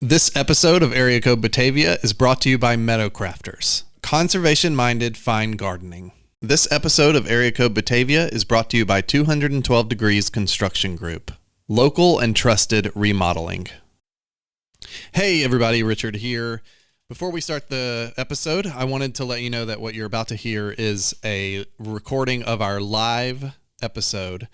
This episode of Area Code Batavia is brought to you by Meadowcrafters, conservation-minded fine gardening. This episode of Area Code Batavia is brought to you by 212 Degrees Construction Group, local and trusted remodeling. Hey everybody, Richard here. Before we start the episode, I wanted to let you know that what you're about to hear is a recording of our live episode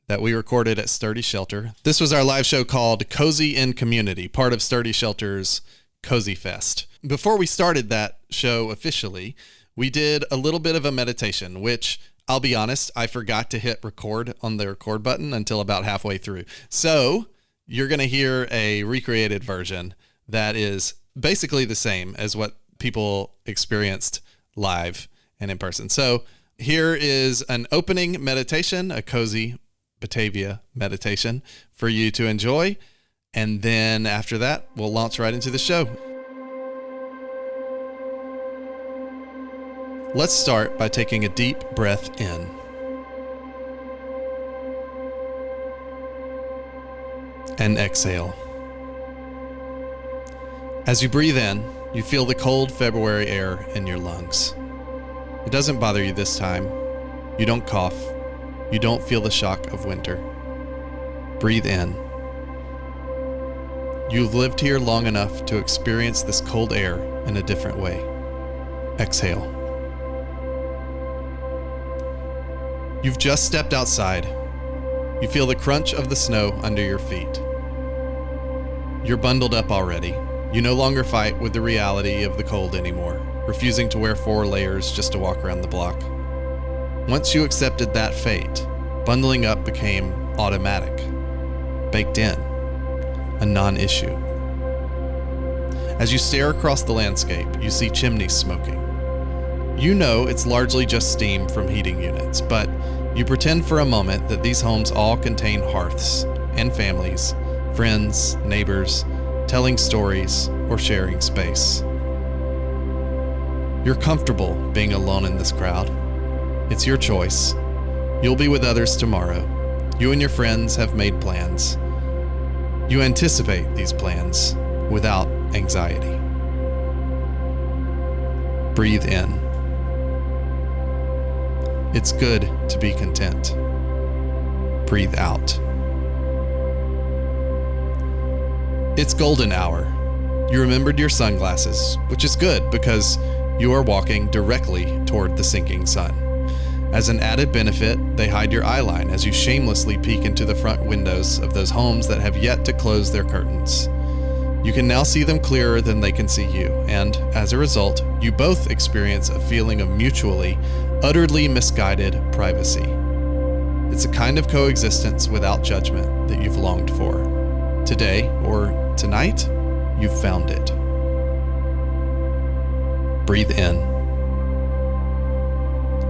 that we recorded at Sturdy Shelter. This was our live show called Cozy in Community, part of Sturdy Shelter's Cozy Fest. Before we started that show officially, we did a little bit of a meditation, which I'll be honest, I forgot to hit record on the record button until about halfway through. So you're going to hear a recreated version that is basically the same as what people experienced live and in person. So here is an opening meditation, a cozy Batavia meditation for you to enjoy. And then after that, we'll launch right into the show. Let's start by taking a deep breath in. And exhale. As you breathe in, you feel the cold February air in your lungs. It doesn't bother you this time. You don't cough. You don't feel the shock of winter. Breathe in. You've lived here long enough to experience this cold air in a different way. Exhale. You've just stepped outside. You feel the crunch of the snow under your feet. You're bundled up already. You no longer fight with the reality of the cold anymore, refusing to wear 4 layers just to walk around the block. Once you accepted that fate, bundling up became automatic, baked in, a non-issue. As you stare across the landscape, you see chimneys smoking. You know it's largely just steam from heating units, but you pretend for a moment that these homes all contain hearths and families, friends, neighbors, telling stories, or sharing space. You're comfortable being alone in this crowd. It's your choice. You'll be with others tomorrow. You and your friends have made plans. You anticipate these plans without anxiety. Breathe in. It's good to be content. Breathe out. It's golden hour. You remembered your sunglasses, which is good because you are walking directly toward the sinking sun. As an added benefit, they hide your eye line as you shamelessly peek into the front windows of those homes that have yet to close their curtains. You can now see them clearer than they can see you, and as a result, you both experience a feeling of mutually, utterly misguided privacy. It's a kind of coexistence without judgment that you've longed for. Today, or tonight, you've found it. Breathe in.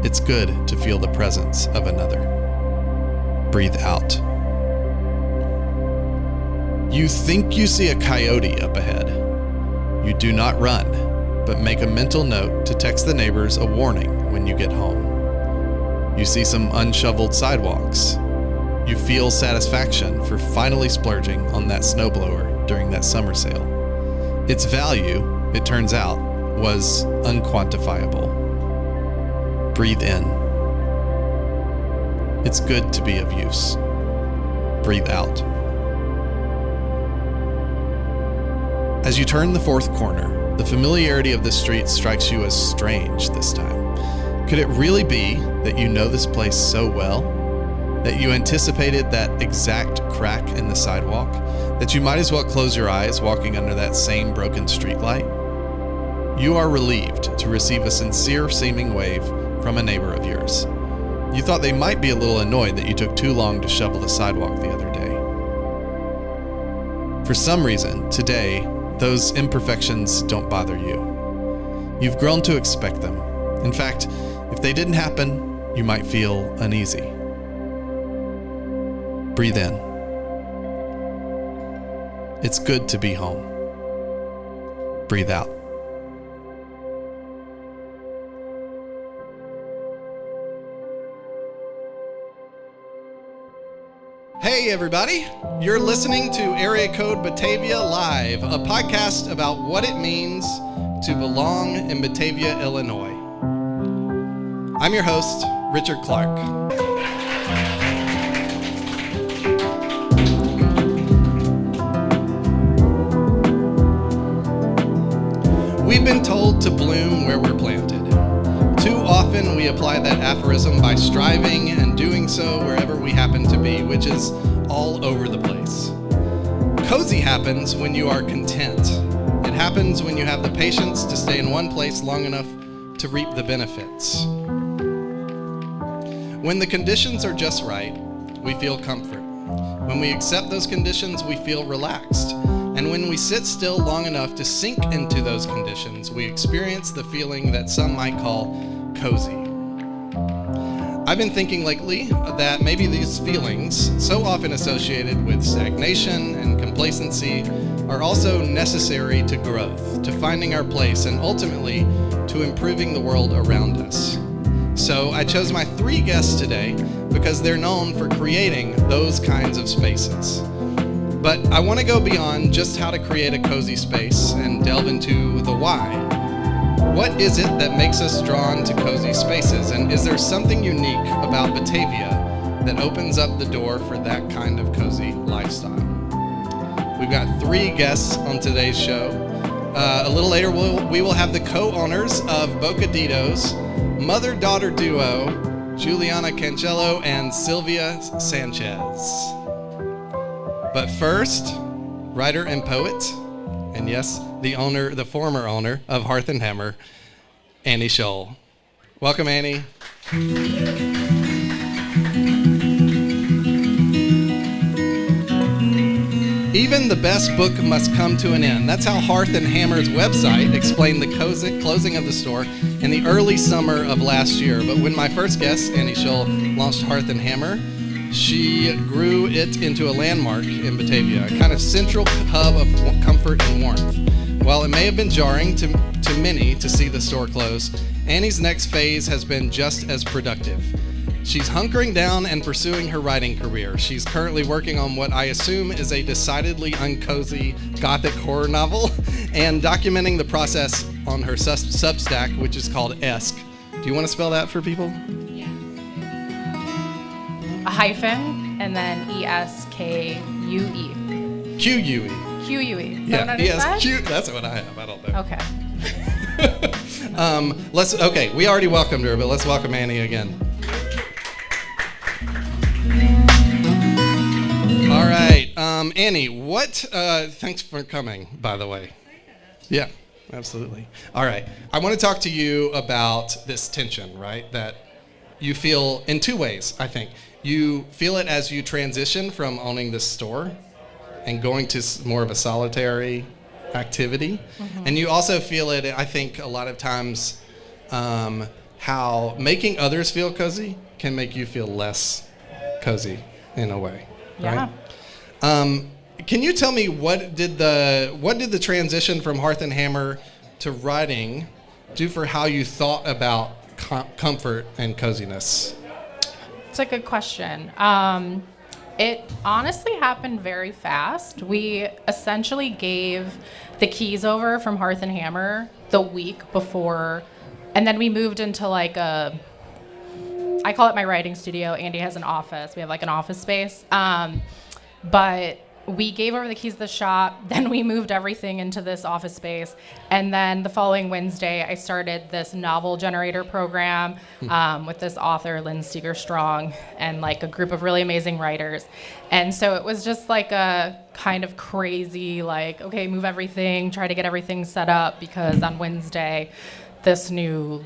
It's good to feel the presence of another. Breathe out. You think you see a coyote up ahead. You do not run, but make a mental note to text the neighbors a warning when you get home. You see some unshoveled sidewalks. You feel satisfaction for finally splurging on that snowblower during that summer sale. Its value, it turns out, was unquantifiable. Breathe in. It's good to be of use. Breathe out. As you turn the 4th corner, the familiarity of the street strikes you as strange this time. Could it really be that you know this place so well? That you anticipated that exact crack in the sidewalk? That you might as well close your eyes walking under that same broken streetlight? You are relieved to receive a sincere-seeming wave from a neighbor of yours. You thought they might be a little annoyed that you took too long to shovel the sidewalk the other day. For some reason, today, those imperfections don't bother you. You've grown to expect them. In fact, if they didn't happen, you might feel uneasy. Breathe in. It's good to be home. Breathe out. Hey everybody, you're listening to Area Code Batavia Live, a podcast about what it means to belong in Batavia, Illinois. I'm your host, Richard Clark. We've been told to bloom where we're planted. Too often we apply that aphorism by striving and doing so wherever we happen to be, which is all over the place. Cozy happens when you are content. It happens when you have the patience to stay in one place long enough to reap the benefits. When the conditions are just right, we feel comfort. When we accept those conditions, we feel relaxed. And when we sit still long enough to sink into those conditions, we experience the feeling that some might call cozy. I've been thinking lately that maybe these feelings, so often associated with stagnation and complacency, are also necessary to growth, to finding our place, and ultimately to improving the world around us. So I chose my three guests today because they're known for creating those kinds of spaces. But I want to go beyond just how to create a cozy space and delve into the why. What is it that makes us drawn to cozy spaces? And is there something unique about Batavia that opens up the door for that kind of cozy lifestyle? We've got three guests on today's show. A little later, we will have the co-owners of Bocaditos, mother-daughter duo, Juliana and Silvia Sanchez. But first, writer and poet, and yes, the former owner of Hearth Hammer, Annie Scholl. Welcome, Annie. Even the best book must come to an end. That's how Hearth Hammer's website explained the closing of the store in the early summer of last year. But when my first guest, Annie Scholl, launched Hearth Hammer, she grew it into a landmark in Batavia, a kind of central hub of comfort and warmth. While it may have been jarring to many to see the store close, Annie's next phase has been just as productive. She's hunkering down and pursuing her writing career. She's currently working on what I assume is a decidedly uncozy gothic horror novel and documenting the process on her Substack, which is called Esk. Do you want to spell that for people? A hyphen, and then E-S-K-U-E. Q-U-E. Q-U-E. Yeah, E-S-Q. That's what I have. I don't know. Okay. We already welcomed her, but let's welcome Annie again. All right. Annie, thanks for coming, by the way. Yeah, absolutely. All right. I want to talk to you about this tension, right, that you feel in two ways, I think. You feel it as you transition from owning this store and going to more of a solitary activity. Mm-hmm. And you also feel it, I think, a lot of times how making others feel cozy can make you feel less cozy in a way. Yeah. Right? Can you tell me what did the transition from Hearth Hammer to writing do for how you thought about comfort and coziness? It's a good question. It honestly happened very fast. We essentially gave the keys over from Hearth Hammer the week before, and then we moved into I call it my writing studio. Andy has an office. We have an office space. But we gave over the keys to the shop, then we moved everything into this office space, and then the following Wednesday, I started this novel generator program with this author, Lynn Steger-Strong, and a group of really amazing writers. And so it was just a kind of crazy, okay, move everything, try to get everything set up, because on Wednesday, this new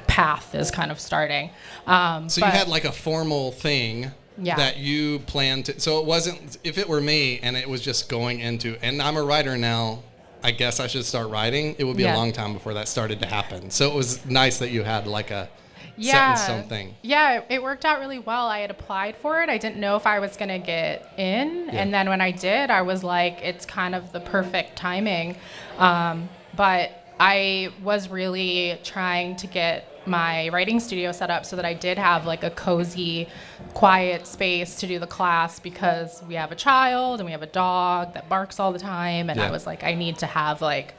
path is kind of starting. So you had a formal thing. Yeah. That you planned to, so it wasn't, if it were me and it was just going into, and I'm a writer now, I guess I should start writing, it would be a long time before that started to happen. So it was nice that you had a set in stone thing. Yeah, it worked out really well. I had applied for it. I didn't know if I was going to get in. Yeah. And then when I did, I was it's kind of the perfect timing. But I was really trying to get my writing studio set up so that I did have like a cozy, quiet space to do the class because we have a child and we have a dog that barks all the time. And I was like, I need to have like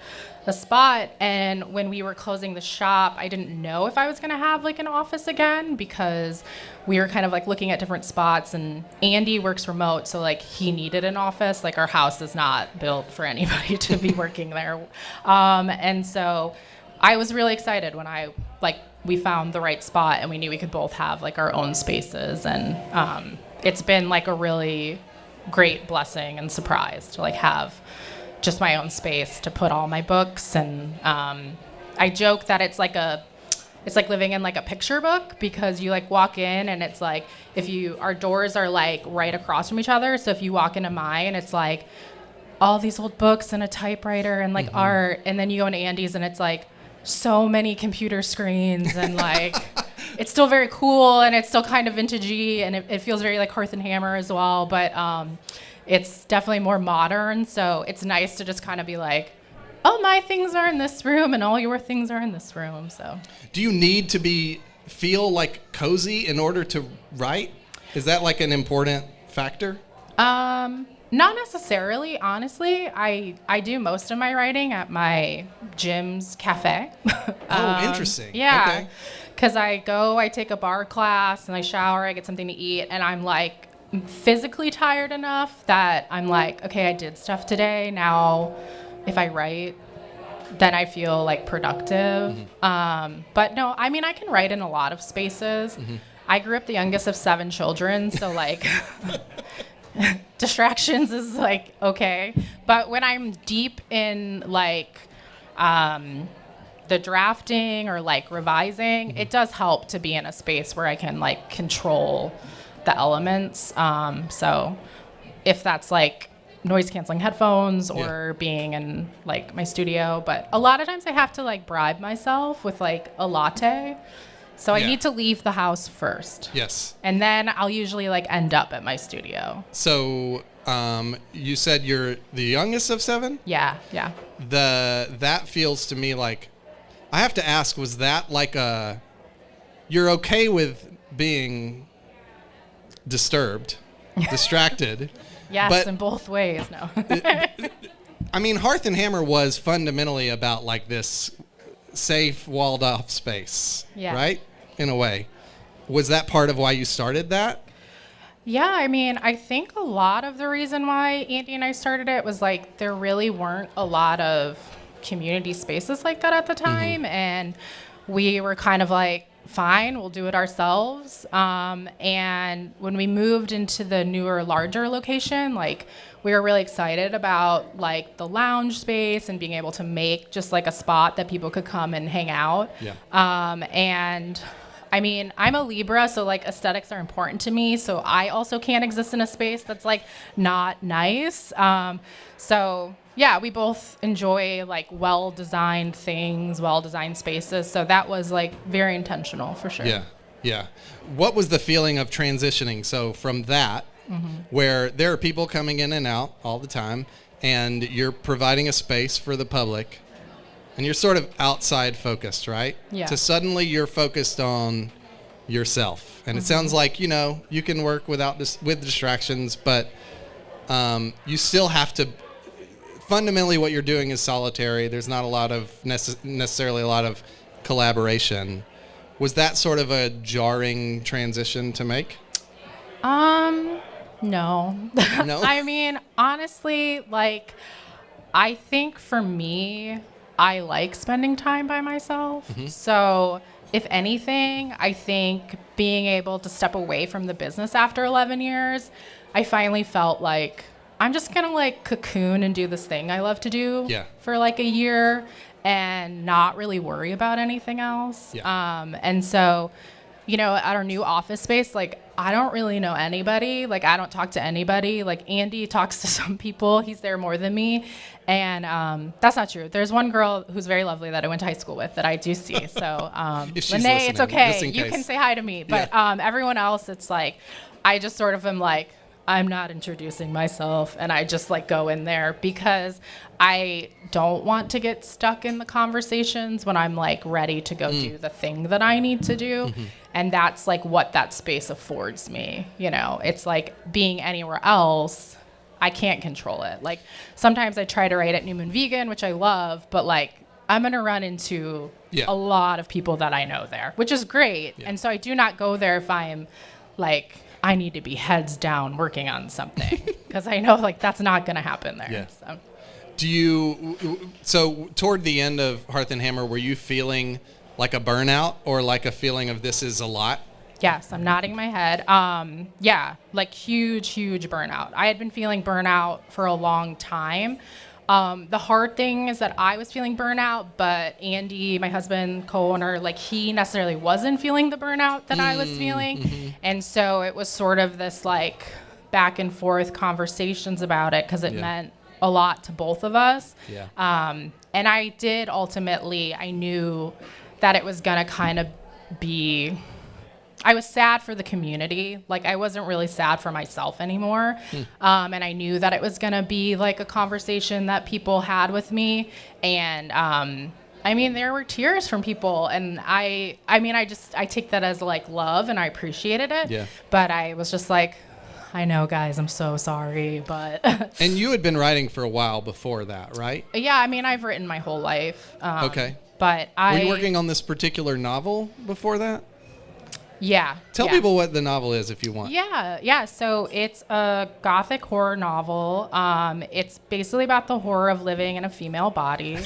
a spot. And when we were closing the shop, I didn't know if I was going to have like an office again because we were kind of like looking at different spots, and Andy works remote. So like he needed an office. Like our house is not built for anybody to be working there. And so I was really excited when we found the right spot and we knew we could both have like our own spaces. And it's been like a really great blessing and surprise to like have just my own space to put all my books. And I joke that it's like living in like a picture book because you like walk in and it's like our doors are like right across from each other. So if you walk into mine, it's like all these old books and a typewriter and like art. And then you go into Andy's and it's like so many computer screens and like it's still very cool and it's still kind of vintagey and it feels very like Hearth Hammer as well, but it's definitely more modern. So it's nice to just kind of be like, oh, my things are in this room and all your things are in this room. So do you need to feel like cozy in order to write? Is that like an important factor? Not necessarily, honestly. I do most of my writing at my gym's cafe. Interesting. Yeah. Okay. Because I take a bar class and I shower, I get something to eat, and I'm like physically tired enough that I'm like, okay, I did stuff today. Now, if I write, then I feel like productive. But no, I mean, I can write in a lot of spaces. I grew up the youngest of 7 children, so like distractions is like okay, but when I'm deep in like the drafting or like revising, it does help to be in a space where I can like control the elements. So if that's like noise canceling headphones or being in like my studio, but a lot of times I have to like bribe myself with like a latte. So I need to leave the house first. Yes. And then I'll usually like end up at my studio. So you said you're the youngest of 7? Yeah. That feels to me like, I have to ask, was that like you're okay with being disturbed, distracted? Yes, but, in both ways, no. I mean, Hearth Hammer was fundamentally about like this safe, walled off space, right? In a way. Was that part of why you started that? Yeah, I mean, I think a lot of the reason why Andy and I started it was like there really weren't a lot of community spaces like that at the time. And we were kind of like, fine, we'll do it ourselves. And when we moved into the newer, larger location, like we were really excited about like the lounge space and being able to make just like a spot that people could come and hang out. And I mean, I'm a Libra, so like aesthetics are important to me. So I also can't exist in a space that's like not nice. So yeah, we both enjoy like well-designed things, well-designed spaces. So that was like very intentional for sure. Yeah. What was the feeling of transitioning? So from that, where there are people coming in and out all the time, and you're providing a space for the public, and you're sort of outside focused, right? Yeah. To suddenly you're focused on yourself. And it sounds like, you know, you can work with distractions, but you still have to, fundamentally what you're doing is solitary. There's not a lot of necessarily a lot of collaboration. Was that sort of a jarring transition to make? No. I mean, honestly, like, I think for me, I like spending time by myself. So if anything, I think being able to step away from the business after 11 years, I finally felt like I'm just going to like cocoon and do this thing I love to do for like a year and not really worry about anything else. And so, you know, at our new office space, like I don't really know anybody. Like I don't talk to anybody. Like Andy talks to some people. He's there more than me. And that's not true. There's one girl who's very lovely that I went to high school with that I do see. So Lene, it's okay. You can say hi to me. But everyone else, it's like, I just sort of am like, I'm not introducing myself, and I just like go in there because I don't want to get stuck in the conversations when I'm like ready to go do the thing that I need to do. And that's like what that space affords me. You know, it's like being anywhere else, I can't control it. Like sometimes I try to write at New Moon Vegan, which I love, but like I'm going to run into a lot of people that I know there, which is great. And so I do not go there if I'm like, I need to be heads down working on something because I know like that's not going to happen there. Yeah. So. So toward the end of Hearth and Hammer, were you feeling like a burnout or like a feeling of this is a lot? Yes, I'm nodding my head. Yeah, like huge burnout. I had been feeling burnout for a long time. The hard thing is that I was feeling burnout, but Andy, my husband, co-owner, like he necessarily wasn't feeling the burnout that I was feeling. And so it was sort of this like back and forth conversations about it because it meant a lot to both of us. And I did ultimately, I knew that it was going to kind of be, I was sad for the community. Like I wasn't really sad for myself anymore. And I knew that it was going to be like a conversation that people had with me. And, I mean, there were tears from people and I take that as like love and I appreciated it. Yeah. But I was just like, I know, guys, I'm so sorry, but. And you had been writing for a while before that, right? Yeah, I mean, I've written my whole life. Okay. But Were you working on this particular novel before that? Yeah. Tell people what the novel is if you want. Yeah. So it's a gothic horror novel. It's basically about the horror of living in a female body.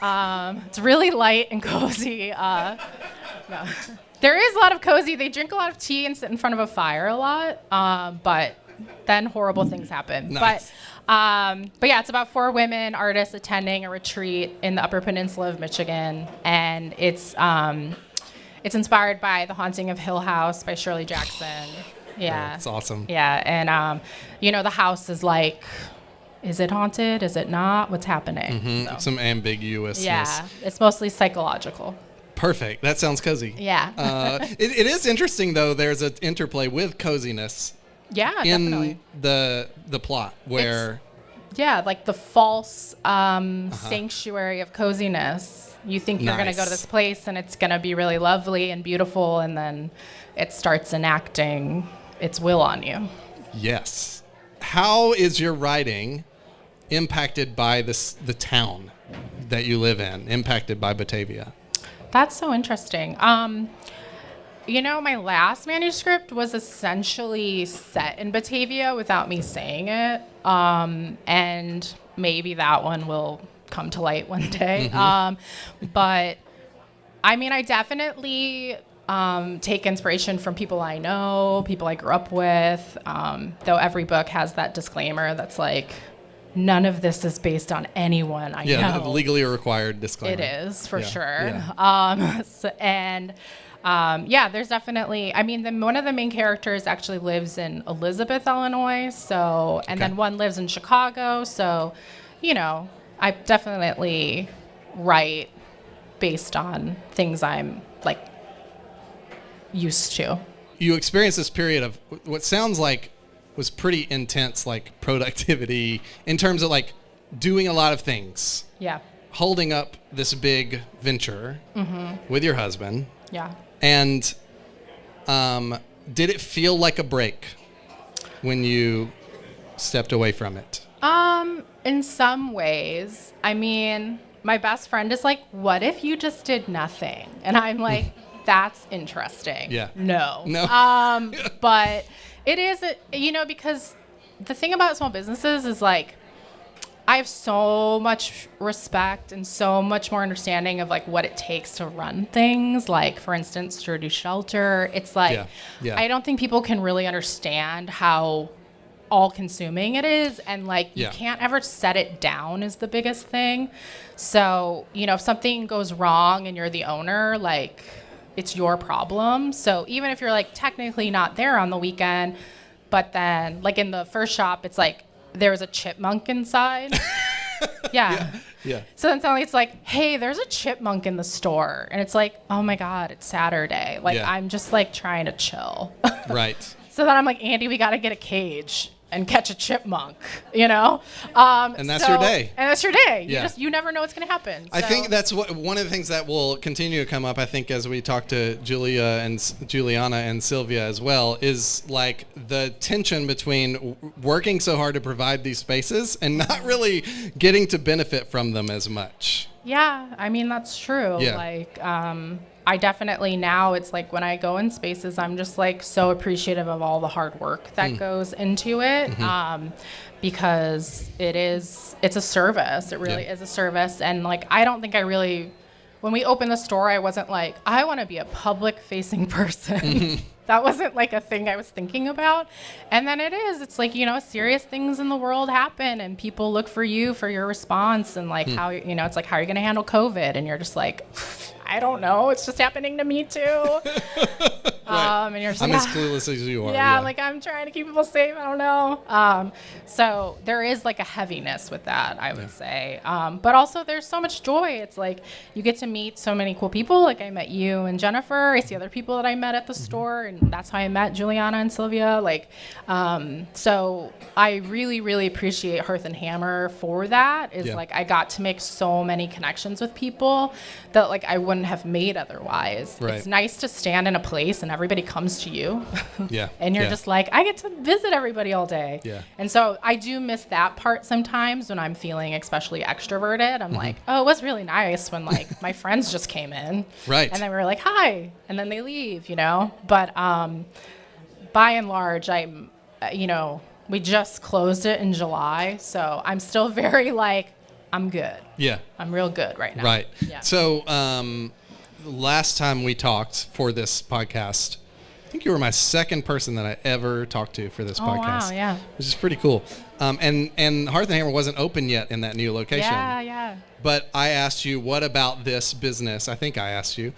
It's really light and cozy. No. There is a lot of cozy. They drink a lot of tea and sit in front of a fire a lot. But then horrible things happen. Nice. But yeah, it's about 4 women artists attending a retreat in the Upper Peninsula of Michigan, and it's inspired by The Haunting of Hill House by Shirley Jackson. Yeah, that's awesome. Yeah, and the house is like, is it haunted? Is it not? What's happening? So. Some ambiguousness. Yeah, it's mostly psychological. Perfect. That sounds cozy. Yeah. It is interesting though. There's an interplay with coziness. Yeah, in definitely. the plot where like the false sanctuary of coziness. You think you're going to go to this place and it's going to be really lovely and beautiful, and then it starts enacting its will on you. Yes. How is your writing impacted by the town that you live in, impacted by Batavia? That's so interesting. My last manuscript was essentially set in Batavia without me saying it. And maybe that one will come to light one day. But I mean, I definitely take inspiration from people I know, people I grew up with, though every book has that disclaimer that's like, none of this is based on anyone I know. Yeah, legally required disclaimer. It is, for sure. Yeah. There's definitely, one of the main characters actually lives in Elizabeth, Illinois, then one lives in Chicago, so, I definitely write based on things I'm, like, used to. You experienced this period of what sounds like was pretty intense, like, productivity in terms of, like, doing a lot of things. Yeah. Holding up this big venture with your husband. Yeah. And did it feel like a break when you stepped away from it? In some ways. I mean, my best friend is like, what if you just did nothing? And I'm like, that's interesting. Yeah. No. But it is, because the thing about small businesses is like, I have so much respect and so much more understanding of like what it takes to run things. Like, for instance, Sturdy Shelter. It's like, I don't think people can really understand how all-consuming it is, and like you can't ever set it down is the biggest thing. So, if something goes wrong and you're the owner, like it's your problem. So even if you're like technically not there on the weekend, but then like in the first shop, it's like there was a chipmunk inside. Yeah. So then suddenly it's like, hey, there's a chipmunk in the store. And it's like, oh my God, it's Saturday. Like I'm just like trying to chill. Right. So then I'm like, Andy, we got to get a cage. and catch a chipmunk, you know? And that's your day. And that's your day. Yeah. You never know what's going to happen. I think that's one of the things that will continue to come up, I think, as we talk to Juliana and Silvia as well, is like the tension between working so hard to provide these spaces and not really getting to benefit from them as much. Yeah, I mean, that's true. Yeah. Like, I definitely now, it's like when I go in spaces, I'm just like so appreciative of all the hard work that goes into it, because it's a service. It really is a service. And like, I don't think when we opened the store, I wasn't like, I want to be a public facing person. That wasn't like a thing I was thinking about. And then it's like, you know, serious things in the world happen and people look for you for your response and like how, you know, it's like, how are you going to handle COVID? And you're just like, I don't know. It's just happening to me too. Right. And you're just I'm like, as clueless as you are. yeah, like I'm trying to keep people safe. I don't know. So there is like a heaviness with that, I would say. But also there's so much joy. It's like you get to meet so many cool people. Like I met you and Jennifer. I see other people that I met at the store, and that's how I met Juliana and Silvia. Like, so I really, really appreciate Hearth Hammer for that. Like I got to make so many connections with people that like I wouldn't have made otherwise. Right. It's nice to stand in a place and everybody comes to you. Yeah. And you're just like, I get to visit everybody all day. Yeah. And so I do miss that part sometimes when I'm feeling especially extroverted. I'm like, oh, it was really nice when like my friends just came in. Right. And then we were like, hi. And then they leave, you know. But by and large, I'm, you know, we just closed it in July. So I'm still very like, I'm good. Yeah. I'm real good right now. Right. Yeah. So last time we talked for this podcast, I think you were my second person that I ever talked to for this podcast. Wow, yeah. Which is pretty cool. And Hearth Hammer wasn't open yet in that new location. Yeah. But I asked you, what about this business? I think I asked you,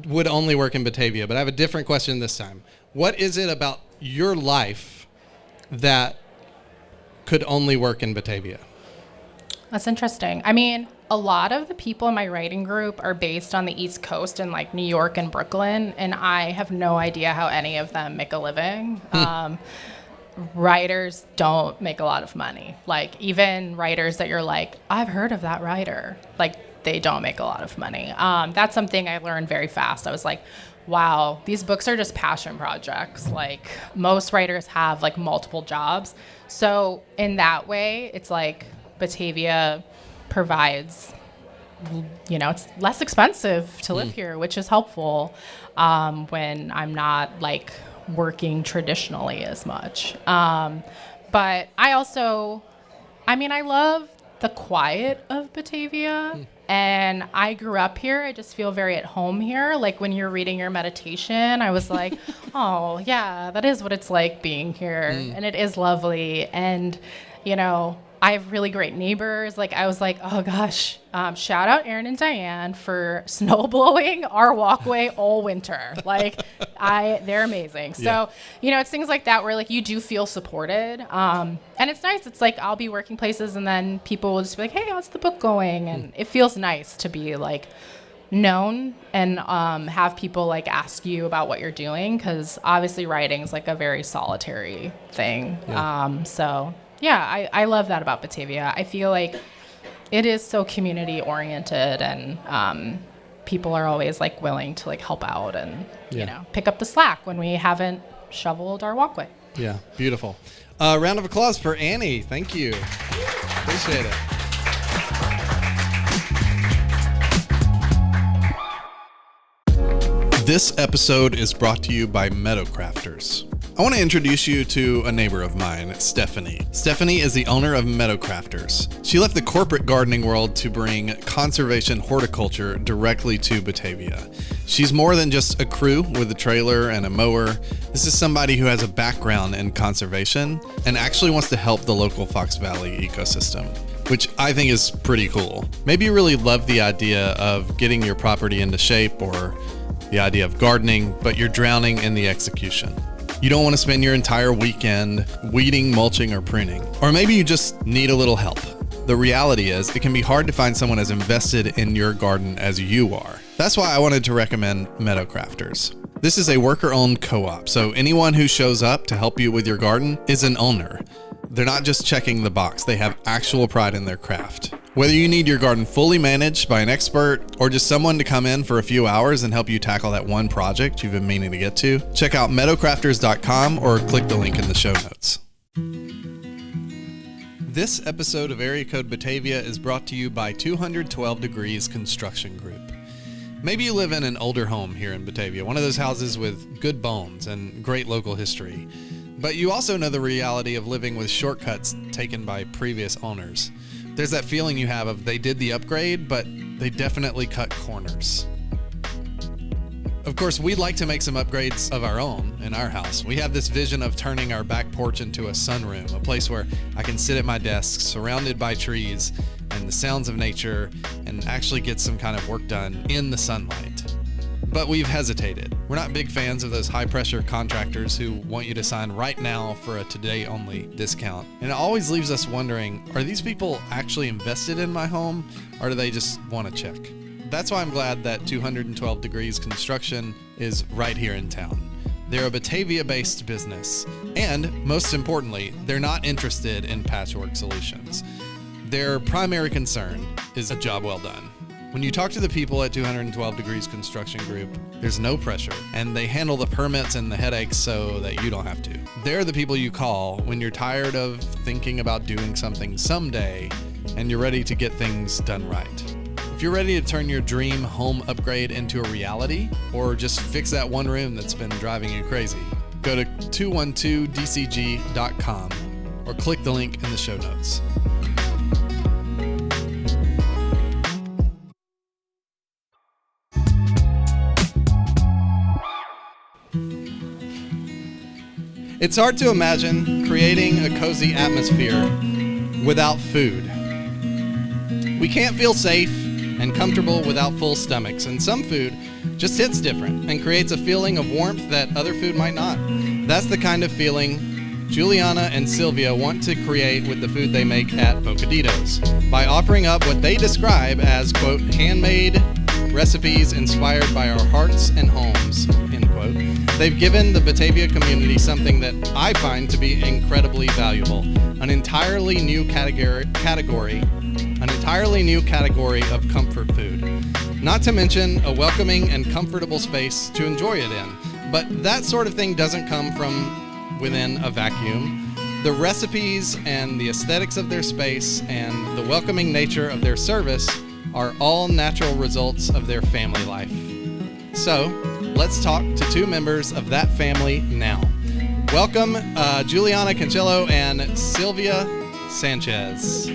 would only work in Batavia. But I have a different question this time. What is it about your life that could only work in Batavia? That's interesting. I mean, a lot of the people in my writing group are based on the East Coast in like New York and Brooklyn, and I have no idea how any of them make a living. Writers don't make a lot of money. Like even writers that you're like, I've heard of that writer, like they don't make a lot of money. That's something I learned very fast. I was like, wow, these books are just passion projects. Like most writers have like multiple jobs. So in that way, it's like Batavia provides, you know, it's less expensive to live here, which is helpful when I'm not like working traditionally as much. But I also, I mean, I love the quiet of Batavia. And I grew up here. I just feel very at home here. Like when you're reading your meditation, I was like, oh, yeah, that is what it's like being here. And it is lovely. And, you know, I have really great neighbors. Like I was like, oh gosh, shout out Aaron and Diane for snow blowing our walkway all winter. Like they're amazing. So, you know, it's things like that where like you do feel supported. And it's nice. It's like I'll be working places and then people will just be like, hey, how's the book going? And it feels nice to be like known and have people like ask you about what you're doing, because obviously writing is like a very solitary thing. So yeah, I love that about Batavia. I feel like it is so community oriented, and people are always like willing to like help out and you know, pick up the slack when we haven't shoveled our walkway. Yeah, beautiful. Round of applause for Annie. Thank you. Appreciate it. This episode is brought to you by Meadowcrafters. I want to introduce you to a neighbor of mine, Stephanie. Stephanie is the owner of Meadowcrafters. She left the corporate gardening world to bring conservation horticulture directly to Batavia. She's more than just a crew with a trailer and a mower. This is somebody who has a background in conservation and actually wants to help the local Fox Valley ecosystem, which I think is pretty cool. Maybe you really love the idea of getting your property into shape or the idea of gardening, but you're drowning in the execution. You don't want to spend your entire weekend weeding, mulching, or pruning. Or maybe you just need a little help. The reality is, it can be hard to find someone as invested in your garden as you are. That's why I wanted to recommend Meadowcrafters. This is a worker-owned co-op, so anyone who shows up to help you with your garden is an owner. They're not just checking the box, they have actual pride in their craft. Whether you need your garden fully managed by an expert or just someone to come in for a few hours and help you tackle that one project you've been meaning to get to, check out meadowcrafters.com or click the link in the show notes. This episode of Area Code Batavia is brought to you by 212 Degrees Construction Group. Maybe you live in an older home here in Batavia, one of those houses with good bones and great local history. But you also know the reality of living with shortcuts taken by previous owners. There's that feeling you have of they did the upgrade, but they definitely cut corners. Of course, we'd like to make some upgrades of our own in our house. We have this vision of turning our back porch into a sunroom, a place where I can sit at my desk surrounded by trees and the sounds of nature and actually get some kind of work done in the sunlight. But we've hesitated. We're not big fans of those high-pressure contractors who want you to sign right now for a today-only discount. And it always leaves us wondering, are these people actually invested in my home, or do they just want to check? That's why I'm glad that 212 Degrees Construction is right here in town. They're a Batavia-based business, and most importantly, they're not interested in patchwork solutions. Their primary concern is a job well done. When you talk to the people at 212 Degrees Construction Group, there's no pressure, and they handle the permits and the headaches so that you don't have to. They're the people you call when you're tired of thinking about doing something someday and you're ready to get things done right. If you're ready to turn your dream home upgrade into a reality, or just fix that one room that's been driving you crazy, go to 212dcg.com or click the link in the show notes. It's hard to imagine creating a cozy atmosphere without food. We can't feel safe and comfortable without full stomachs, and some food just hits different and creates a feeling of warmth that other food might not. That's the kind of feeling Juliana and Silvia want to create with the food they make at Bocaditos by offering up what they describe as, quote, handmade recipes inspired by our hearts and homes, end quote. They've given the Batavia community something that I find to be incredibly valuable, an entirely new category of comfort food. Not to mention a welcoming and comfortable space to enjoy it in. But that sort of thing doesn't come from within a vacuum. The recipes and the aesthetics of their space and the welcoming nature of their service are all natural results of their family life. So, let's talk to two members of that family now. Welcome, Juliana Cancillo and Silvia Sanchez.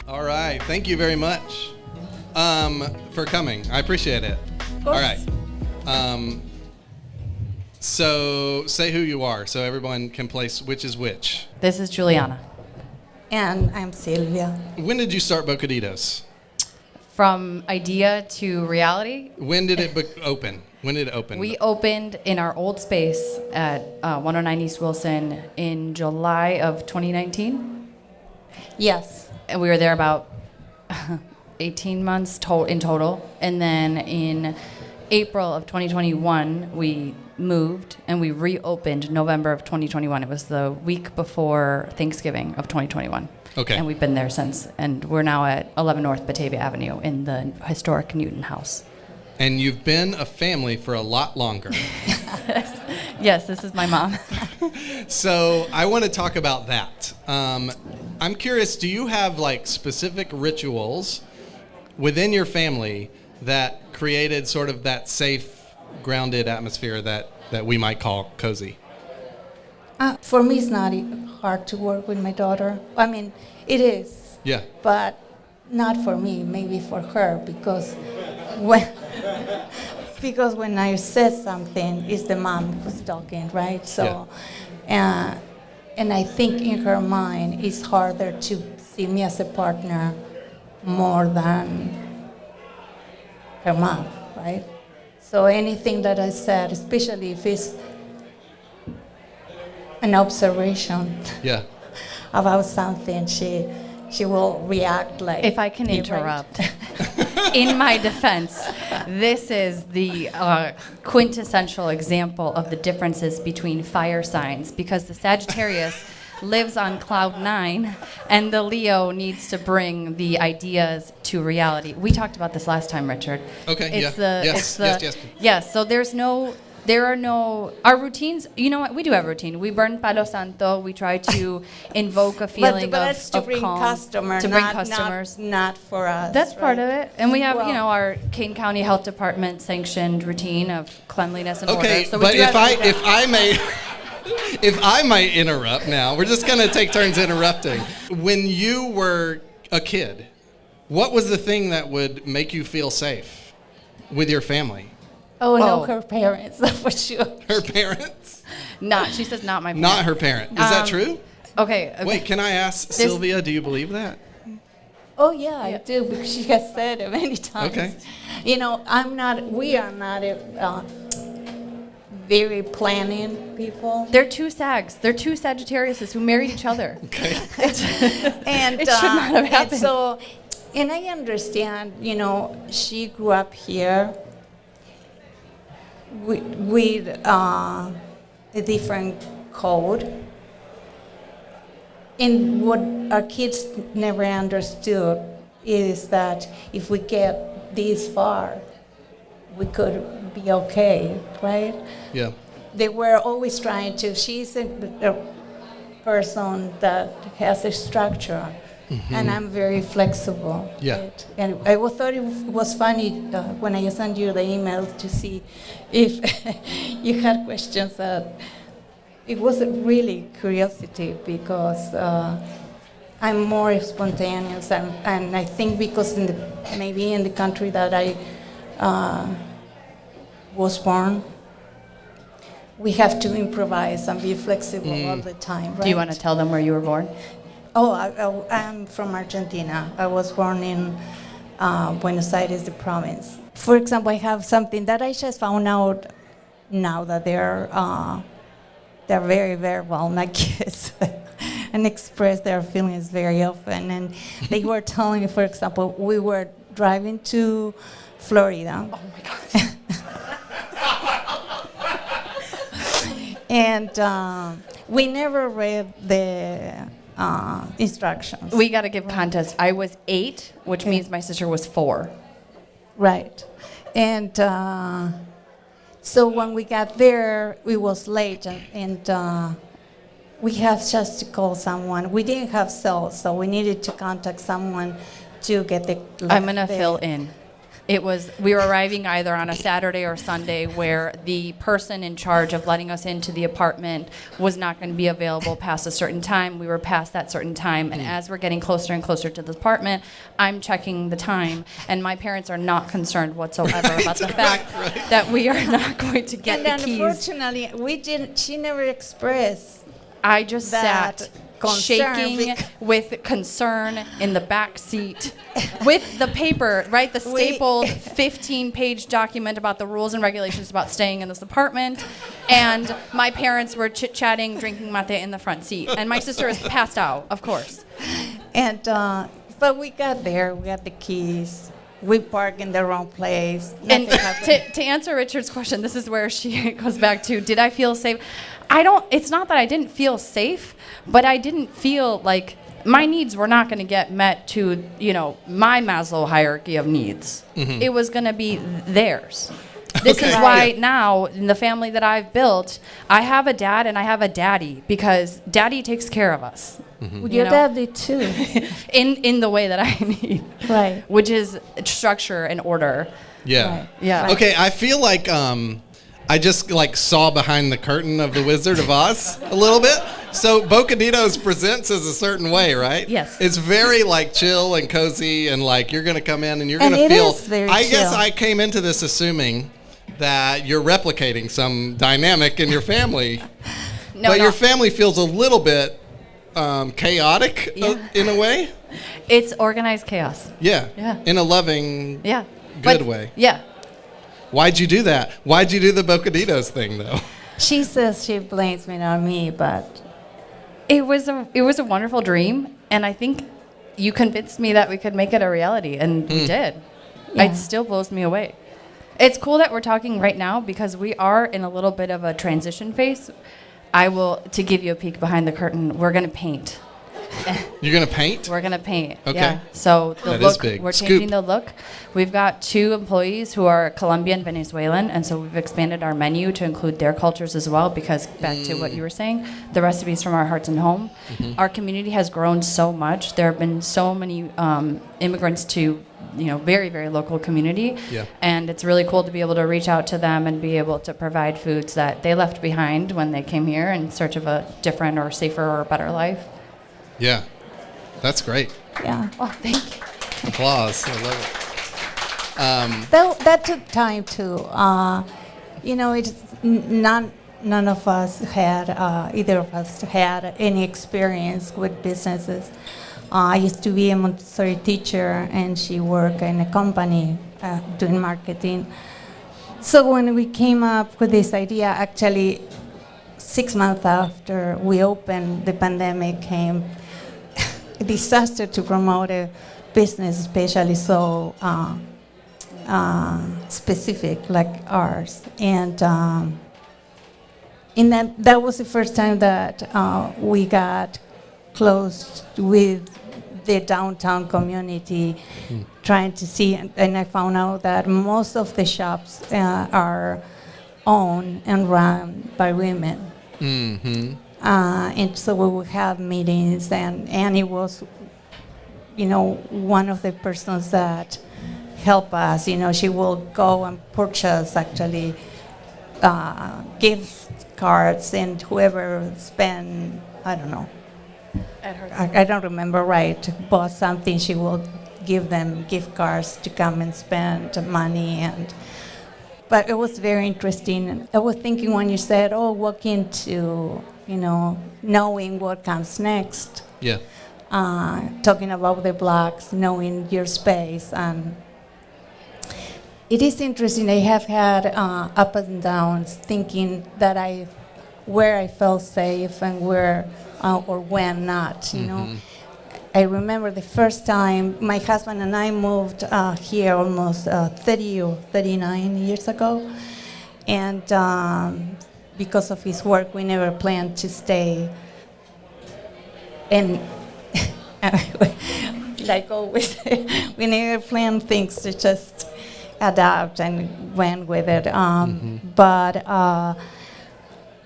All right, thank you very much for coming. I appreciate it. All right. So say who you are so everyone can place which is which. This is Juliana. And I'm Silvia. When did you start Bocaditos? From idea to reality. When did it open? When did it open? We opened in our old space at 109 East Wilson in July of 2019. Yes. And we were there about 18 months in total. And then in April of 2021, we moved and we reopened November of 2021. It was the week before Thanksgiving of 2021. Okay. And we've been there since. And we're now at 11 North Batavia Avenue in the historic Newton House. And you've been a family for a lot longer. Yes, this is my mom. So I want to talk about that. I'm curious, do you have like specific rituals within your family that created sort of that safe, grounded atmosphere that we might call cozy? For me, it's not hard to work with my daughter. I mean, it is. Yeah. But not for me, maybe for her, because when I say something, it's the mom who's talking, right? So, and I think in her mind, it's harder to see me as a partner more than her mom, right? So anything that I said, especially if it's an observation about something, she will react like... If I can interrupt. in my defense, this is the quintessential example of the differences between fire signs, because the Sagittarius lives on cloud 9 and the Leo needs to bring the ideas to reality. We talked about this last time, Richard. Okay, Yes. Yes. So there are no, our routines, you know what, we do have a routine. We burn Palo Santo, we try to invoke a feeling but that's to of bring calm. customers, To bring customers. not for us. That's part right? of it. And we have, Well- our Kane County Health Department sanctioned routine of cleanliness and Okay, order. So but we do if have I may if I might interrupt now, we're just going to take turns interrupting. When you were a kid, what was the thing that would make you feel safe with your family? Oh, no, Oh. her parents, for sure. Her parents? she says not my parent. Not her parent. Is that true? Okay. Wait, can I ask Sylvia, do you believe that? Oh, yeah, I do, because she has said it many times. Okay. We are not very planning people. They're two Sags. They're two Sagittariuses who married each other. Okay. And It should not have happened. And I understand, she grew up here with a different code. And what our kids never understood is that if we get this far, we could be okay, right? Yeah. They were always trying to. She's a person that has a structure, and I'm very flexible. Yeah. Right? And I thought it was funny when I sent you the email to see if you had questions. It wasn't really curiosity, because I'm more spontaneous, and I think because maybe in the country that I was born, we have to improvise and be flexible all the time, right? Do you want to tell them where you were born? Oh, I'm from Argentina. I was born in Buenos Aires, the province. For example, I have something that I just found out now that they're very, very well, my kids, and express their feelings very often. And they were telling me, for example, we were driving to Florida. Oh my God. And we never read the instructions. We got to give context. I was 8, which means my sister was 4. Right. And so when we got there, it was late, and we have just to call someone. We didn't have cells, so we needed to contact someone to get the... I'm going to fill in. We were arriving either on a Saturday or Sunday, where the person in charge of letting us into the apartment was not going to be available past a certain time. We were past that certain time, and as we're getting closer and closer to the apartment, I'm checking the time, and my parents are not concerned whatsoever about the fact that we are not going to get and the keys. Unfortunately, she never expressed I just that sat concern shaking with concern in the back seat with the paper, right? The stapled 15-page document about the rules and regulations about staying in this apartment. And my parents were chit-chatting, drinking mate in the front seat. And my sister is passed out, of course. And but we got there. We got the keys. We parked in the wrong place. And to answer Richard's question, this is where she goes back to, did I feel safe? It's not that I didn't feel safe, but I didn't feel like my needs were not going to get met to, my Maslow hierarchy of needs. Mm-hmm. It was going to be theirs. This is why now, in the family that I've built, I have a dad and I have a daddy, because daddy takes care of us. Mm-hmm. Your daddy too. in the way that I need. Right. Which is structure and order. Yeah. Right. Yeah. Okay, I feel like I just saw behind the curtain of the Wizard of Oz a little bit. So Bocaditos presents as a certain way, right? Yes. It's very chill and cozy, and you're going to come in and you're going to feel. Is very I guess chill. I came into this assuming that you're replicating some dynamic in your family. But your family feels a little bit chaotic in a way. It's organized chaos. Yeah. Yeah. In a loving, good way. Yeah. Why'd you do that? Why'd you do the Bocaditos thing, though? She says she blames it on me, but it was a wonderful dream, and I think you convinced me that we could make it a reality, and we did. Yeah. It still blows me away. It's cool that we're talking right now because we are in a little bit of a transition phase. To give you a peek behind the curtain, we're going to paint. You're going to paint? We're going to paint. Okay. Yeah. So the That look, is big. we're Scoop. changing the look. We've got 2 employees who are Colombian Venezuelan, and so we've expanded our menu to include their cultures as well because back to what you were saying, the recipes from our hearts and home. Mm-hmm. Our community has grown so much. There have been so many immigrants to very, very local community. Yeah. And it's really cool to be able to reach out to them and be able to provide foods that they left behind when they came here in search of a different or safer or better life. Yeah. That's great. Yeah. Oh, thank you. Applause. I love it. That took time too. It's none of us had, either of us had any experience with businesses. I used to be a Montessori teacher, and she worked in a company doing marketing. So when we came up with this idea, actually 6 months after we opened, the pandemic came. A disaster to promote a business, especially so specific like ours. And that was the first time that we got close with the downtown community, trying to see, and I found out that most of the shops are owned and run by women. Mm-hmm. And so we would have meetings, and Annie was, one of the persons that help us. She will go and purchase actually gift cards, and whoever spend, I don't know, I don't remember right, bought something, she will give them gift cards to come and spend money. But it was very interesting. I was thinking when you said, walk into, knowing what comes next. Yeah. Talking about the blocks, knowing your space. And it is interesting. I have had up and downs, thinking that where I felt safe and where or when not, Mm-hmm. I remember the first time my husband and I moved here almost 30 or 39 years ago. And because of his work, we never planned to stay. And like always, we never planned things to just adapt and went with it. But I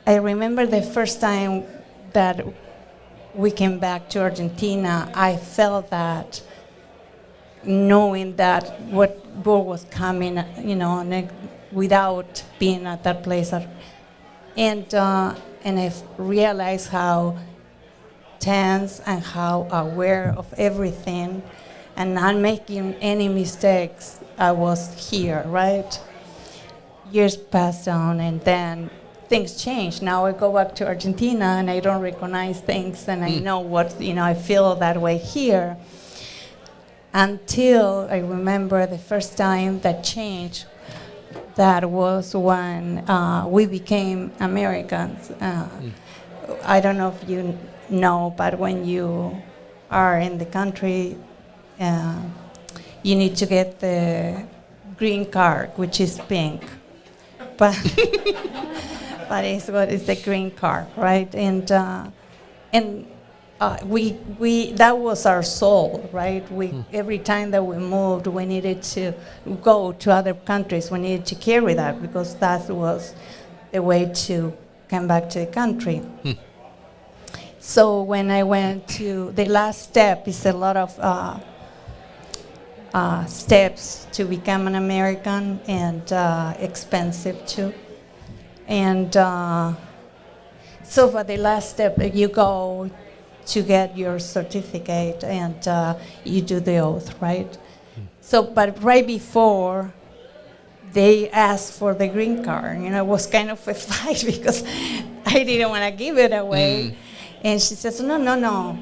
remember the first time that we came back to Argentina, I felt that, knowing that what was coming, without being at that place. And I realized how tense and how aware of everything and not making any mistakes I was here, right? Years passed on, and then things changed. Now I go back to Argentina and I don't recognize things, and I know what, I feel that way here. Until I remember the first time that changed, that was when we became Americans. I don't know if you know, but when you are in the country, you need to get the green card, which is pink. But but it's what is the green card, right? And we that was our soul, right? Every time that we moved, we needed to go to other countries. We needed to carry that because that was the way to come back to the country. So when I went to the last step, is a lot of steps to become an American, and expensive too. And so for the last step, you go to get your certificate, and you do the oath, right? So, but right before, they asked for the green card. It was kind of a fight because I didn't want to give it away. And she says, no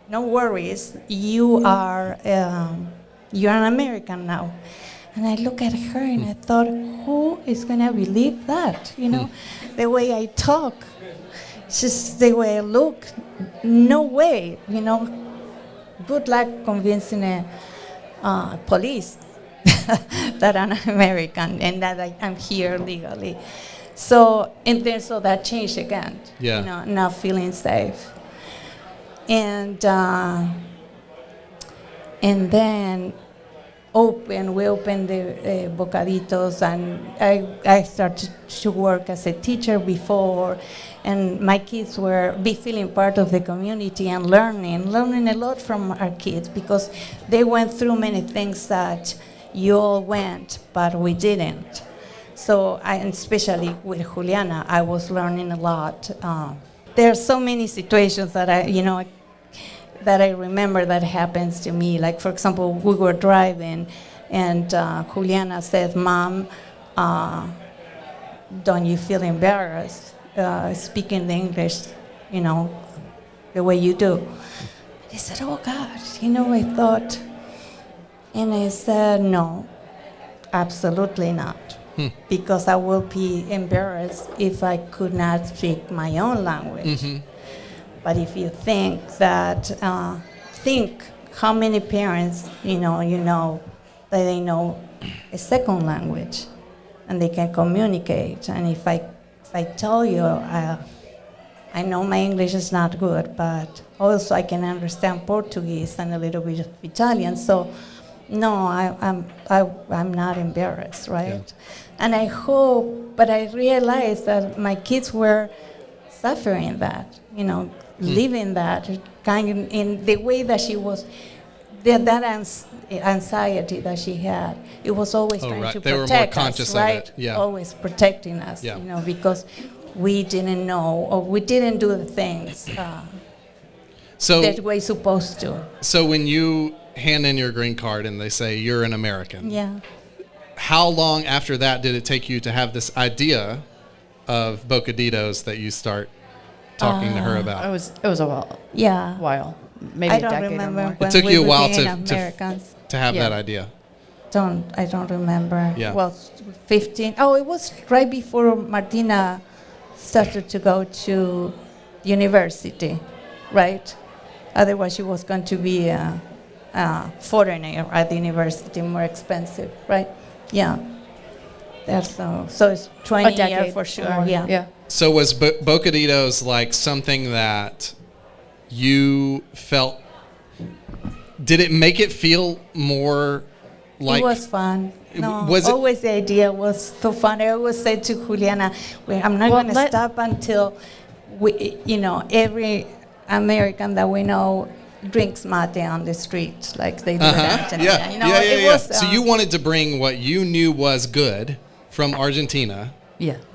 worries. You're an American now. And I look at her and I thought, who is going to believe that? The way I talk, just the way I look, no way. Good luck convincing a police that I'm American and that I'm here legally. So, and then so that changed again. Yeah. You know, not feeling safe. And then we opened the Bocaditos, and I started to work as a teacher before, and my kids were feeling part of the community and learning a lot from our kids, because they went through many things that you all went, but we didn't. So, and especially with Juliana, I was learning a lot. There are so many situations that I remember that happens to me. Like, for example, we were driving, and Juliana said, "Mom, don't you feel embarrassed speaking the English, the way you do?" I said, "Oh, God, I thought." And I said, "No, absolutely not. Because I will be embarrassed if I could not speak my own language." Mm-hmm. But if you think how many parents, that they know a second language and they can communicate. And if I tell you, I know my English is not good, but also I can understand Portuguese and a little bit of Italian. So, no, I'm not embarrassed, right? Yeah. And I hope, but I realized that my kids were suffering that, living that, kind of in the way that she was, that anxiety that she had. It was always trying to they protect were more conscious us, of right? it. Yeah. Always protecting us, because we didn't know, or we didn't do the things that we're supposed to. So when you hand in your green card and they say you're an American, yeah. How long after that did it take you to have this idea of Bocaditos that you start talking to her about? It was a while. Yeah. While. Maybe I a don't decade remember or more. when it took we you a while became Americans. to have that idea. I don't remember. Yeah. Well, 15. Oh, it was right before Martina started to go to university, right? Otherwise, she was going to be a foreigner at the university, more expensive, right? Yeah. That's so it's 20 years for sure. Yeah. So was Bocaditos like something that you felt? Did it make it feel more like? It was fun. No, was it, always the idea was so fun. I always said to Juliana, I'm not going to stop until every American that we know drinks mate on the street, like they do in Argentina. So you wanted to bring what you knew was good from Argentina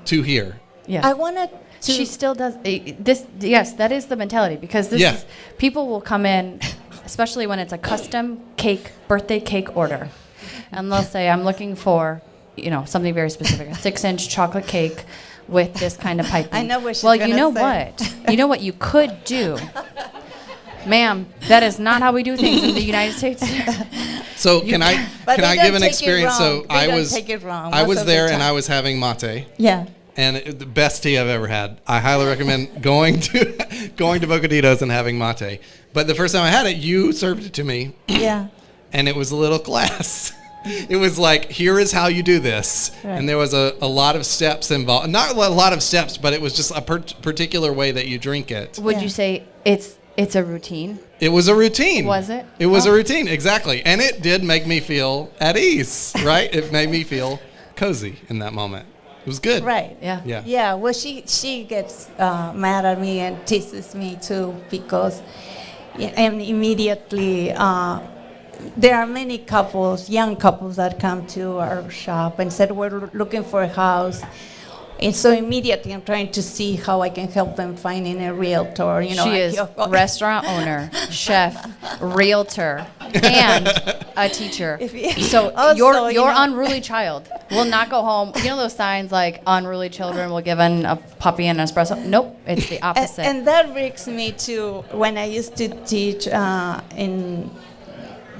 to here. Yeah. I wanted to. She still does this. Yes, that is the mentality, because this is, people will come in, especially when it's a custom birthday cake order, and they'll say, "I'm looking for, something very specific, a 6-inch chocolate cake with this kind of piping." I know what she's Well, gonna you know say. what? You know what you could do, ma'am? That is not how we do things in the United States. So can I give an experience? So I was there and I was having mate. Yeah. And the best tea I've ever had. I highly recommend going to Bocaditos and having mate. But the first time I had it, you served it to me. Yeah. And it was a little glass. It was like, here is how you do this. Right. And there was a lot of steps involved. Not a lot of steps, but it was just a particular way that you drink it. Would you say it's a routine? It was a routine. Was it? It was a routine, exactly. And it did make me feel at ease, right? It made me feel cozy in that moment. It was good. Right. Yeah. Yeah. Yeah. Well, she gets mad at me and teases me too, because and immediately there are many young couples that come to our shop and said, "We're looking for a house." And so immediately I'm trying to see how I can help them finding a realtor. She is restaurant owner, chef, realtor, and a teacher. So also, your unruly child will not go home. You know those signs like unruly children will give a puppy an espresso? Nope, it's the opposite. And that brings me to when I used to teach in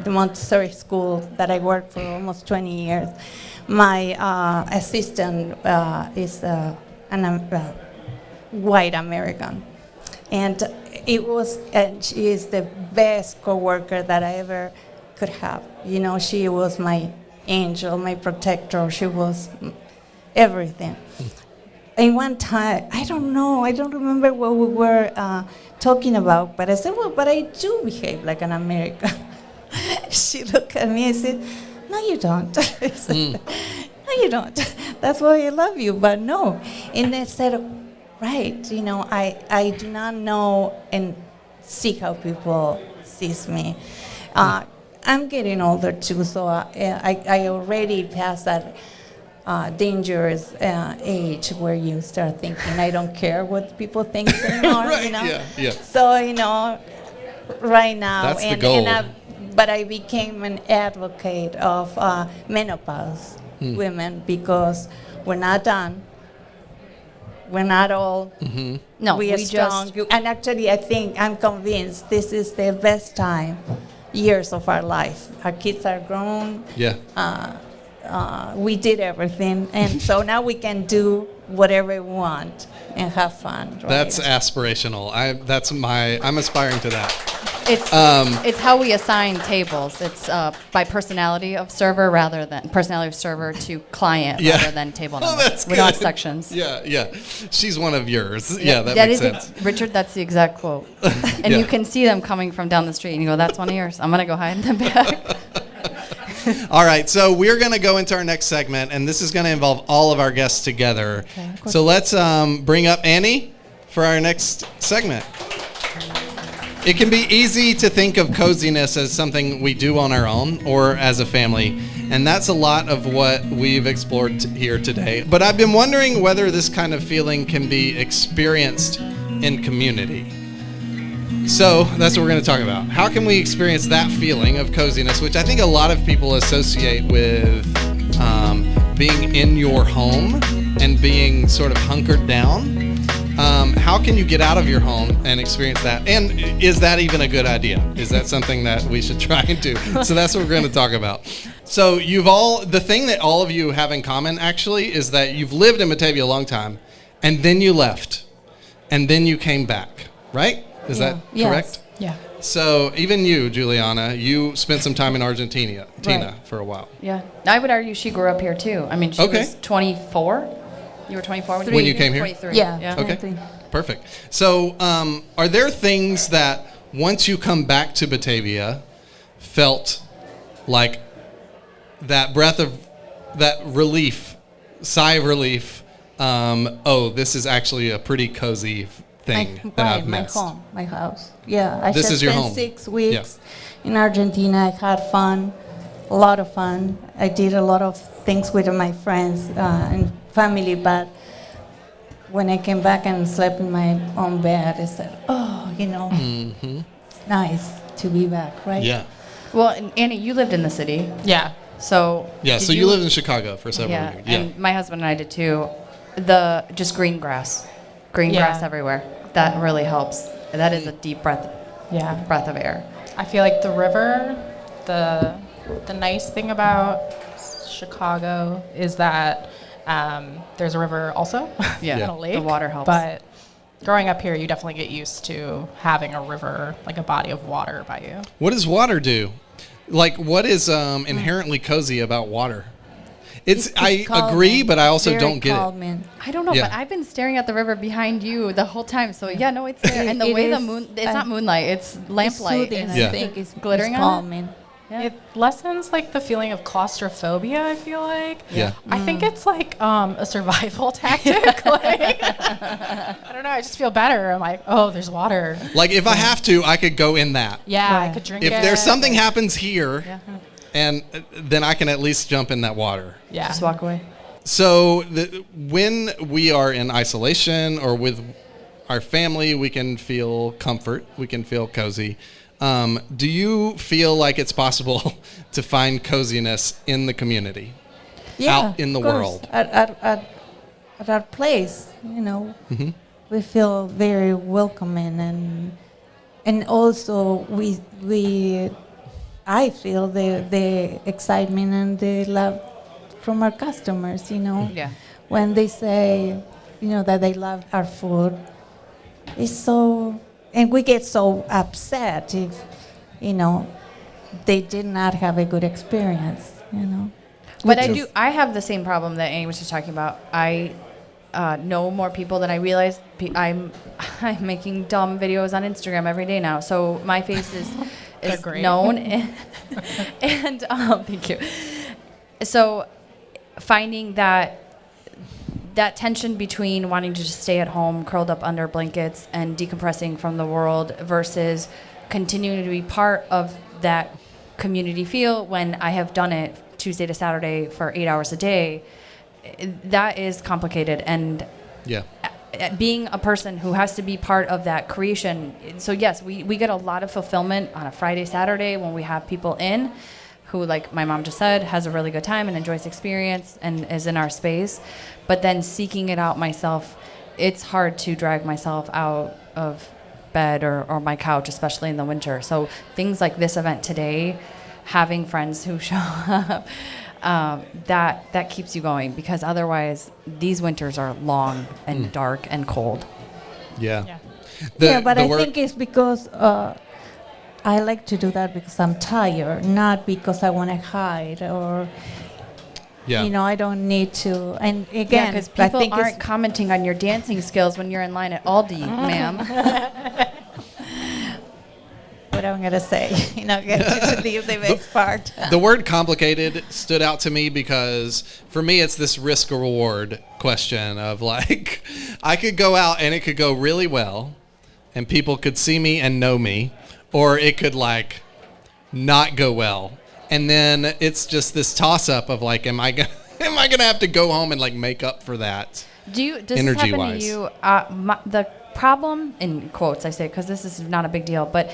the Montessori school that I worked for almost 20 years. My assistant is a white American, and she is the best coworker that I ever could have. She was my angel, my protector. She was everything. And one time, I don't remember what we were talking about, but I said, well, but I do behave like an American. She looked at me and said, no, you don't. I said, no, you don't. That's why I love you, but no. And I said, right, I do not know and see how people sees me. I'm getting older too, so I already passed that dangerous age where you start thinking, I don't care what people think anymore. Right, yeah. So, right now, That's the goal. But I became an advocate of menopause women because we're not done. We're not old. Mm-hmm. No, we are strong. And actually, I'm convinced this is the best years of our life. Our kids are grown. Yeah. We did everything, and so now we can do whatever we want and have fun. Right? That's aspirational. I'm aspiring to that. It's how we assign tables. It's by personality of server to client rather than table number. That's we don't have good. sections. Yeah. She's one of yours. Yeah, that makes sense. Richard, that's the exact quote. And you can see them coming from down the street, and you go, that's one of yours. I'm going to go hide in the back. All right, so we're going to go into our next segment, and this is going to involve all of our guests together. Okay, so let's bring up Annie for our next segment. It can be easy to think of coziness as something we do on our own or as a family, and that's a lot of what we've explored here today. But I've been wondering whether this kind of feeling can be experienced in community. So that's what we're going to talk about. How can we experience that feeling of coziness, which I think a lot of people associate with being in your home and being sort of hunkered down? How can you get out of your home and experience that? And is that even a good idea? Is that something that we should try and do? So that's what we're going to talk about. So the thing that all of you have in common actually is that you've lived in Batavia a long time, and then you left, and then you came back, right? Is that correct? Yeah. So even you, Juliana, you spent some time in Argentina for a while. Yeah. I would argue she grew up here too. I mean, she was 24. You were 24 when you came here? 23. Yeah. Okay. Perfect. So are there things that once you come back to Batavia felt like that sigh of relief? This is actually a pretty cozy thing that I've missed. My house. Yeah, I this is your spent home. 6 weeks in Argentina. I had fun, a lot of fun. I did a lot of things with my friends and family, but when I came back and slept in my own bed, I said, it's nice to be back, right? Yeah. Well, and Annie, you lived in the city. Yeah. So you lived in Chicago for several years. Yeah. And my husband and I did too. Just green grass everywhere. That really helps. That is a deep breath of air. I feel like the river, the nice thing about Chicago is that there's a river also and a lake. The water helps. But growing up here, you definitely get used to having a river, like a body of water by you. What does water do? Like, what is inherently cozy about water? I agree, but I also don't get it. I don't know, but I've been staring at the river behind you the whole time. So it's there. And the way it's not moonlight, it's lamplight. I think it's glittering on it. Yeah. It lessens like the feeling of claustrophobia, I feel like. Yeah. I think it's like a survival tactic. Like, I don't know, I just feel better. I'm like, oh, there's water. Like if I have to, I could go in that. Yeah, I could drink it. If there's something happens here, and then I can at least jump in that water. Yeah. Just walk away. So when we are in isolation or with our family, we can feel comfort. We can feel cozy. Do you feel like it's possible to find coziness in the community, out in the world? At our place, we feel very welcoming, and also I feel the excitement and the love from our customers. When they say, that they love our food, it's so. And we get so upset if, they did not have a good experience, But I have the same problem that Annie was just talking about. I know more people than I realize. I'm making dumb videos on Instagram every day now, so my face is known. And thank you. So finding that tension between wanting to just stay at home, curled up under blankets, and decompressing from the world versus continuing to be part of that community feel when I have done it Tuesday to Saturday for 8 hours a day, that is complicated. And being a person who has to be part of that creation. So yes, we get a lot of fulfillment on a Friday, Saturday when we have people in who, like my mom just said, has a really good time and enjoys the experience and is in our space. But then seeking it out myself, it's hard to drag myself out of bed or my couch, especially in the winter. So things like this event today, having friends who show up, that keeps you going, because otherwise these winters are long and dark and cold. Yeah. But I think it's because I like to do that because I'm tired, not because I want to hide or, I don't need to. And again, because people aren't commenting on your dancing skills when you're in line at Aldi, ma'am. What I'm going to say, get to leave the best part. The word complicated stood out to me because for me, it's this risk or reward question of like, I could go out and it could go really well and people could see me and know me, or it could like not go well. And then it's just this toss up of like, am I going to have to go home and like make up for that? Does this happen to you? The problem, in quotes I say, because this is not a big deal, but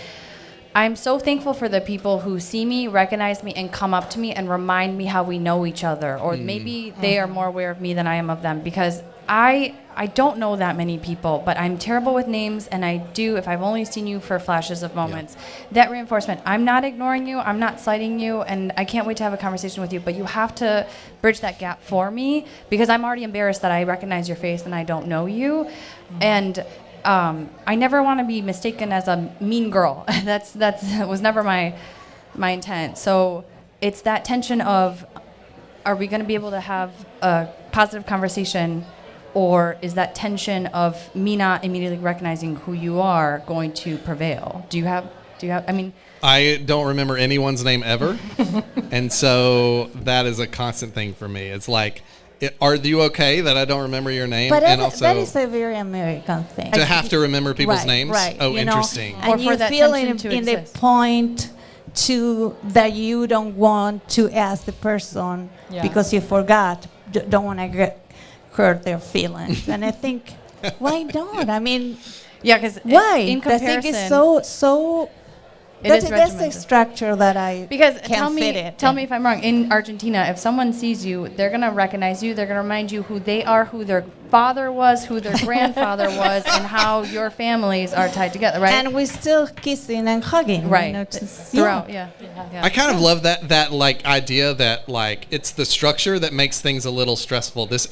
I'm so thankful for the people who see me, recognize me, and come up to me and remind me how we know each other. Or maybe they are more aware of me than I am of them, because I don't know that many people, but I'm terrible with names, and I do, if I've only seen you for flashes of moments, that reinforcement, I'm not ignoring you, I'm not slighting you, and I can't wait to have a conversation with you, but you have to bridge that gap for me, because I'm already embarrassed that I recognize your face and I don't know you. And I never want to be mistaken as a mean girl. that was never my intent. So it's that tension of, are we going to be able to have a positive conversation, or is that tension of me not immediately recognizing who you are going to prevail? Do you have? I mean, I don't remember anyone's name ever, and so that is a constant thing for me. It's like, are you okay that I don't remember your name? But and also, that is a very American thing. To have to remember people's names? Right. Oh, interesting. And you feel in the point that you don't want to ask the person because you forgot, don't want to hurt their feelings. And I think, why not? I mean, because why? In comparison, I think it's so. That's the structure that I can't fit it. Tell me if I'm wrong. In Argentina, if someone sees you, they're going to recognize you. They're going to remind you who they are, who their father was, who their grandfather was, and how your families are tied together, right? And we're still kissing and hugging. Right. Throughout, yeah. I kind of love that like idea that like it's the structure that makes things a little stressful. This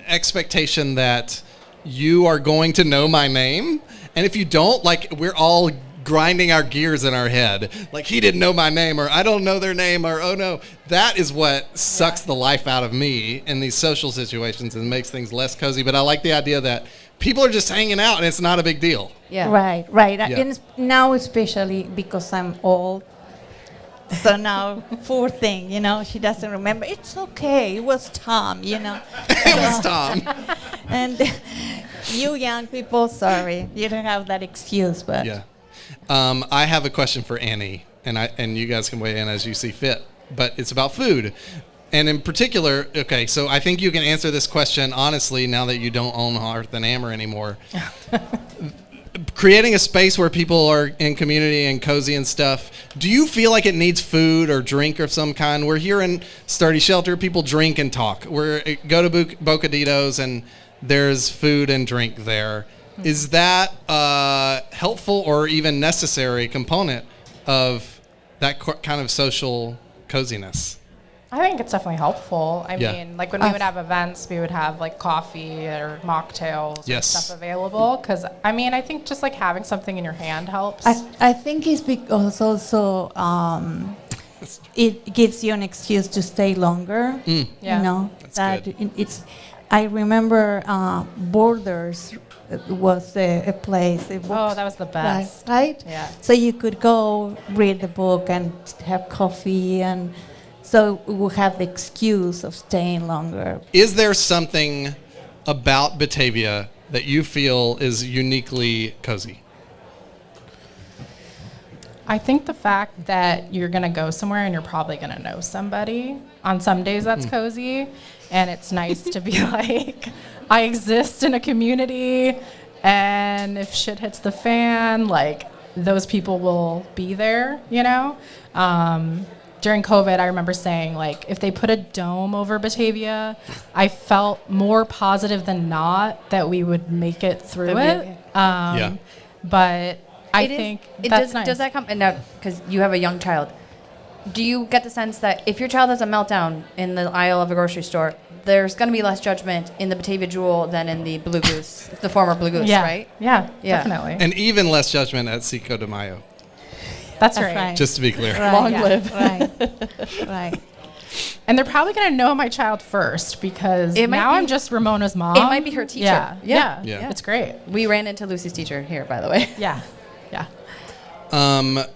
expectation that you are going to know my name. And if you don't, like, we're all grinding our gears in our head. Like, he didn't know my name, or I don't know their name, or oh no. That is what sucks the life out of me in these social situations and makes things less cozy. But I like the idea that people are just hanging out and it's not a big deal. Yeah. Right. Yeah. And now, especially because I'm old. So now, poor thing, she doesn't remember. It's okay. It was Tom, It was Tom. And you young people, sorry, you don't have that excuse. But yeah, I have a question for Annie, and you guys can weigh in as you see fit. But it's about food, and in particular, okay. So I think you can answer this question honestly now that you don't own Hearth and Hammer anymore. Creating a space where people are in community and cozy and stuff, do you feel like it needs food or drink of some kind? We're here in Sturdy Shelter, people drink and talk. We go to Bocaditos and there's food and drink there. Is that a helpful or even necessary component of that kind of social coziness? I think it's definitely helpful. I mean, like when we would have events, we would have like coffee or mocktails and stuff available. Because, I mean, I think just like having something in your hand helps. I think it's because also it gives you an excuse to stay longer. Yeah. You know, That's good. it's. I remember Borders was a place. Oh, that was the best. Right? Yeah. So you could go read the book and have coffee, and so we would have the excuse of staying longer. Is there something about Batavia that you feel is uniquely cozy? I think the fact that you're going to go somewhere and you're probably going to know somebody. On some days that's cozy, and it's nice to be like, I exist in a community, and if shit hits the fan, like, those people will be there, you know? During COVID, I remember saying, like, if they put a dome over Batavia, I felt more positive than not that we would make it through it. Yeah. But I think that's nice. Does that come, and now, because you have a young child, do you get the sense that if your child has a meltdown in the aisle of a grocery store, there's going to be less judgment in the Batavia Jewel than in the Blue Goose, the former Blue Goose, right? Yeah, Yeah. definitely. And even less judgment at Cinco de Mayo, That's right. just to be clear. Right, Long live. Right. And they're probably going to know my child first because It might now be- I'm just Ramona's mom. It might be her teacher. Yeah. Yeah. Yeah. It's great. We ran into Lucy's teacher here, by the way. Yeah. Yeah.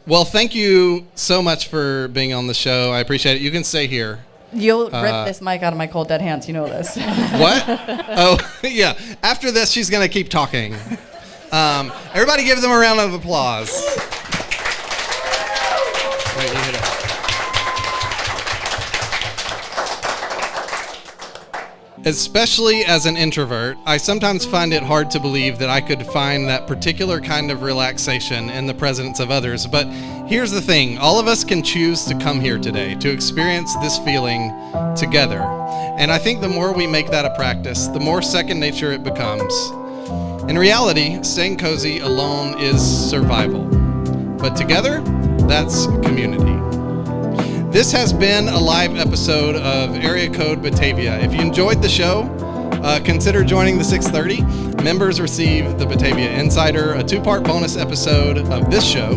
Well, thank you so much for being on the show. I appreciate it. You can stay here. You'll rip this mic out of my cold, dead hands. You know this. What? Oh, yeah. After this, she's going to keep talking. Everybody give them a round of applause. Wait, you hit it. Especially as an introvert, I sometimes find it hard to believe that I could find that particular kind of relaxation in the presence of others. But here's the thing, all of us can choose to come here today to experience this feeling together. And I think the more we make that a practice, the more second nature it becomes. In reality, staying cozy alone is survival. But together, that's community. This has been a live episode of Area Code Batavia. If you enjoyed the show, consider joining the 6:30. Members receive the Batavia Insider, a 2-part bonus episode of this show.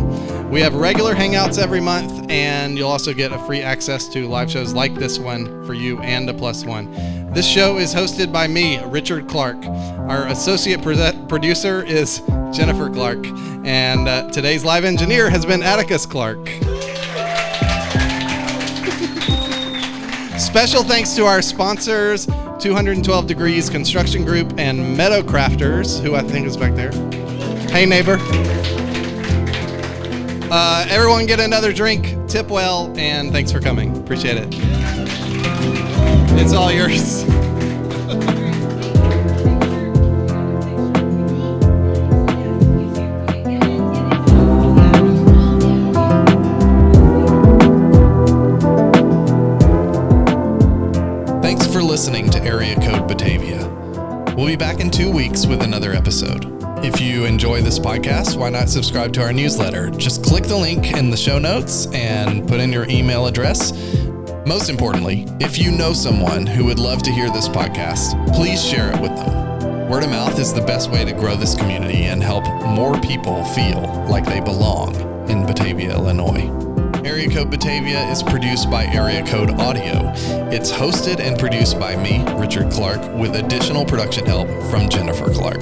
We have regular hangouts every month, and you'll also get a free access to live shows like this one for you and a +1. This show is hosted by me, Richard Clark. Our associate producer is Jennifer Clark, and today's live engineer has been Atticus Clark. Special thanks to our sponsors, 212 Degrees Construction Group and Meadow Crafters, who I think is back there. Hey, neighbor. Everyone get another drink, tip well, and thanks for coming. Appreciate it. It's all yours. Thanks for listening to Area Code Batavia. We'll be back in 2 weeks with another episode. If you enjoy this podcast, why not subscribe to our newsletter? Just click the link in the show notes and put in your email address. Most importantly, if you know someone who would love to hear this podcast, please share it with them. Word of mouth is the best way to grow this community and help more people feel like they belong in Batavia, Illinois. Area Code Batavia is produced by Area Code Audio. It's hosted and produced by me, Richard Clark, with additional production help from Jennifer Clark.